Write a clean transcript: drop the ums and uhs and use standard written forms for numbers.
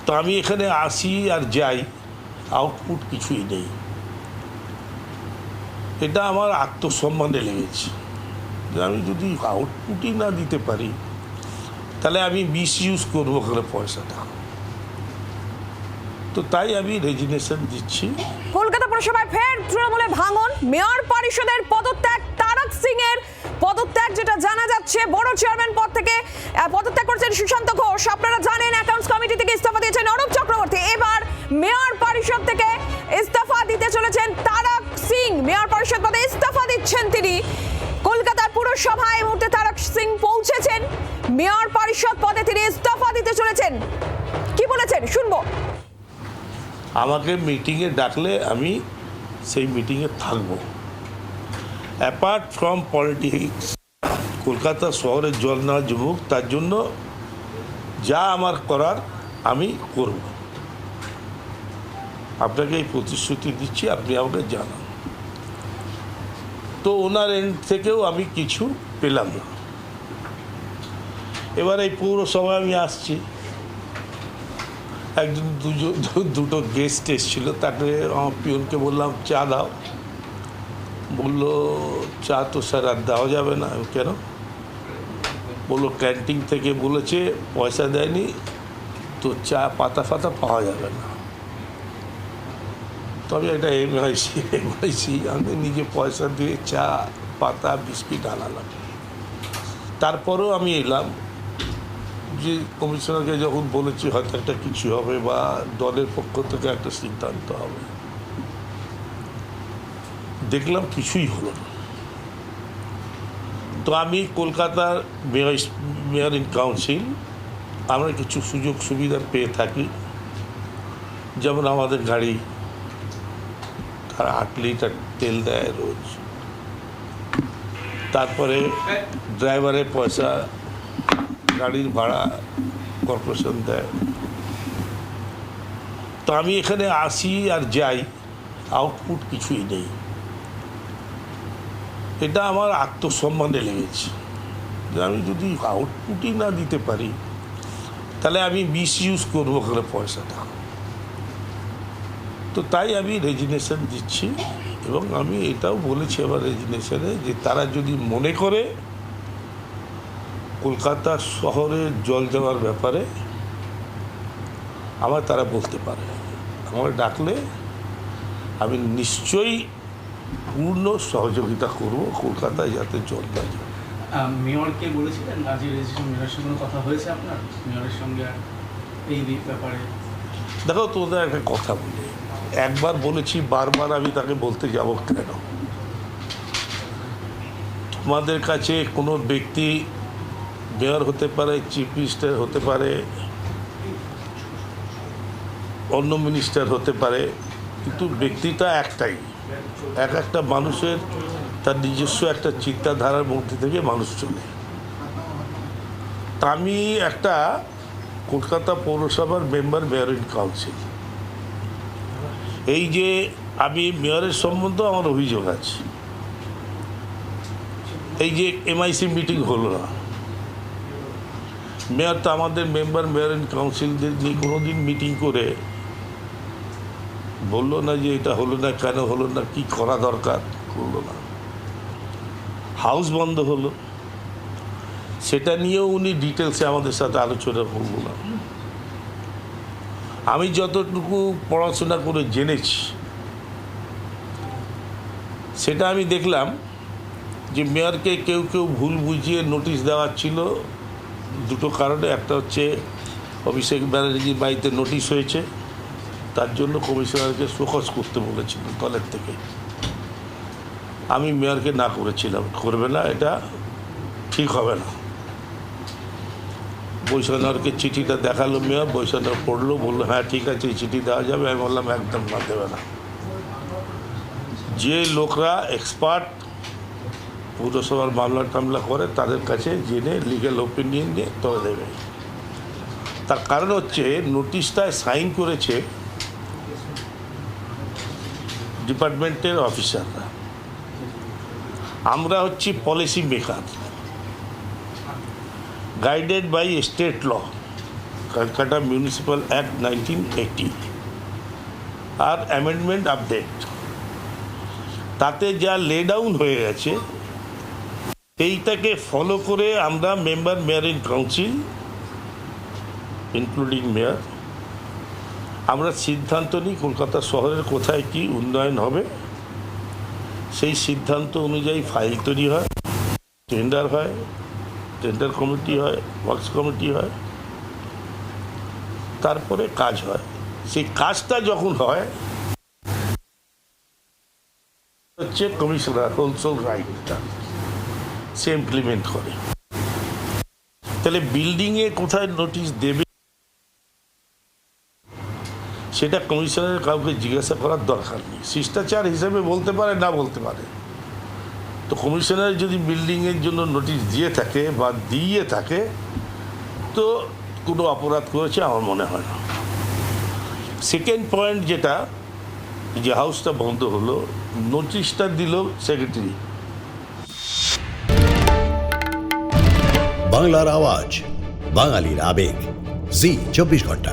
তো আমি এখানে আসি আর যাই, আউটপুট কিছুই নেই। এটা আমার আত্মসম্মানে লেগেছে যে আমি যদি আউটপুটই না দিতে পারি তাহলে আমি মিসইউজ করবো ওখানে পয়সাটা। তো তাই আমি রেজিগনেশন দিচ্ছি। কলকাতা পুরসভায় ফের তৃণমূলে ভাঙন, মেয়র পরিষদের পদত্যাগ, তারক সিং এর পদত্যাগ যেটা জানা যাচ্ছে। বড় চেয়ারম্যান পদ থেকে পদত্যাগ করেছেন সুশান্ত ঘোষ। আপনারা জানেন অ্যাকাউন্টস কমিটি থেকে ইস্তফা দিয়েছেন অরূপ চক্রবর্তী। এবার মেয়র পরিষদ থেকে ইস্তফা দিতে চলেছেন তারক সিং। মেয়র পরিষদ পদে ইস্তফা দিচ্ছেন তিনি। কলকাতার পুরসভায় এই মুহূর্তে তারক সিং পৌঁছেছেন। মেয়র পরিষদ পদে তিনি ইস্তফা দিতে চলেছেন। কি বলেছেন শুনবো। আমাকে মিটিংয়ে ডাকলে আমি সেই মিটিংয়ে থাকব। অ্যাপার্ট ফ্রম পলিটিক্স, কলকাতা শহরের জল নেওয়া যুবক, তার জন্য যা আমার করার আমি করব। আপনাকে এই প্রতিশ্রুতি দিচ্ছি, আপনি আমাকে জানান। তো ওনার এন্ড থেকেও আমি কিছু পেলাম না। এবার এই পৌরসভায় আমি আসছি, একজন দুটো গেস্ট এসেছিলো, তাকে আমার পিয়নকে বললাম চা দাও। বললো চা তো স্যার আর দেওয়া যাবে না। কেন? বললো ক্যান্টিন থেকে বলেছে পয়সা দেয়নি, তো চা পাতা ফাতা পাওয়া যাবে না। তবে এটা এমআইসি আমি নিজে পয়সা দিয়ে চা পাতা বিস্কিট আনালাম। তারপরেও আমি এলাম যে কমিশনারকে যখন বলেছি হয়তো একটা কিছু হবে বা দলের পক্ষ থেকে একটা সিদ্ধান্ত হবে, দেখলাম কিছুই হলো না। তো আমি কলকাতার মেয়র ইন কাউন্সিল, আমরা কিছু সুযোগ সুবিধা পেয়ে থাকি। যেমন আমাদের গাড়ি, তার 8 লিটার তেল দেয় রোজ। তারপরে ড্রাইভারের পয়সা, গাড়ির ভাড়া কর্পোরেশন দেয়। তো আমি এখানে আসি আর যাই, আউটপুট কিছুই নেই। এটা আমার আত্মসম্মানে লেগেছে যে আমি যদি আউটপুটই না দিতে পারি তাহলে আমি মিসইউজ করবো ওখানে পয়সাটা। তো তাই আমি রেজিগনেশন দিচ্ছি। এবং আমি এটাও বলেছি আমার রেজিগনেশনে যে তারা যদি মনে করে কলকাতা শহরের জল দেওয়ার ব্যাপারে আমার, তারা বলতে পারে। আমার ডাকলে আমি নিশ্চয়ই পূর্ণ সহযোগিতা করব কলকাতায় যাতে জল না যায়। মেয়রকে বলেছিলেন আজকে রেজিস্ট্রেশন মেয়রের সঙ্গে কথা হয়েছে আপনার? মেয়রের সঙ্গে এই ব্যাপারে দেখো, তোদের একটা কথা বলি, একবার বলেছি, বারবার আমি তাকে বলতে যাব কেন? তোমাদের কাছে কোনো ব্যক্তি মেয়র হতে পারে, চিফ মিনিস্টার হতে পারে, অন্য মিনিস্টার হতে পারে, কিন্তু ব্যক্তিটা একটাই। একটা মানুষের তার নিজস্ব একটা চিন্তাধারার মধ্যে থেকে মানুষ চলে। তা আমি একটা কলকাতা পৌরসভার মেম্বার, মেয়র ইন কাউন্সিল। এই যে আমি মেয়রের সম্বন্ধে আমার অভিযোগ আছে, এই যে এমআইসি মিটিং হলো না, মেয়র তো আমাদের মেম্বার, মেয়র ইন কাউন্সিলদের নিয়ে কোনোদিন মিটিং করে বললো না যে এটা হলো না, কেন হলো না, কি করা দরকার, করলো না। হাউস বন্ধ হলো, সেটা নিয়েও উনি ডিটেলসে আমাদের সাথে আলোচনা করবো না। আমি যতটুকু পড়াশোনা করে জেনেছি সেটা আমি দেখলাম যে মেয়রকে কেউ কেউ ভুল বুঝিয়ে নোটিশ দেওয়ার ছিল দুটো কারণে। একটা হচ্ছে অভিষেক ব্যানার্জির বাড়িতে নোটিশ হয়েছে, তার জন্য কমিশনারকে শোকজ করতে বলেছিল দলের থেকে। আমি মেয়রকে না করেছিলাম, করবে না, এটা ঠিক হবে না। বৈষ্ণবকে চিঠিটা দেখালো মেয়র, বৈষ্ণব পড়লো, বললো হ্যাঁ ঠিক আছে, এই চিঠি দেওয়া যাবে। আমি বললাম একদম না, দেবে না। যে লোকরা এক্সপার্ট পৌরসভার মামলা টামলা করে তাদের কাছে জেনে লিগ্যাল ওপিনিয়ন নিয়ে তবে দেবে। তার কারণ হচ্ছে নোটিশটায় সাইন করেছে ডিপার্টমেন্টের অফিসাররা, আমরা হচ্ছি policy maker, guided by state law. Calcutta municipal act 1980 আর অ্যামেন্ডমেন্ট আপডেট, তাতে যা লে ডাউন হয়ে গেছে এইটাকে ফলো করে আমরা member mayor in council including mayor আমরা সিদ্ধান্ত নিই কলকাতা শহরের কোথায় কি উন্নয়ন হবে। সেই সিদ্ধান্ত অনুযায়ী ফাইল তৈরি হয়, টেন্ডার হয়, টেন্ডার কমিটি হয়, ওয়ার্কস কমিটি হয়, তারপরে কাজ হয়। সেই কাজটা যখন হয় হচ্ছে কমিশনার হোলসোল রাইটটা সে ইমপ্লিমেন্ট করে। তাহলে বিল্ডিংয়ে কোথায় নোটিশ দেবে সেটা কমিশনারের কাউকে জিজ্ঞাসা করার দরকার নেই, শিষ্টাচার হিসেবে বলতে পারে, না বলতে পারে। তো কমিশনার যদি বিল্ডিংয়ের জন্য নোটিশ দিয়ে থাকে বা দিয়ে থাকে তো কোনো অপরাধ করেছে আমার মনে হয় না। সেকেন্ড পয়েন্ট যেটা, যে হাউসটা বন্ধ হলো, নোটিশটা দিল সেক্রেটারি। বাংলার আওয়াজ, বাঙালির আবেগ, জি 24 ঘন্টা।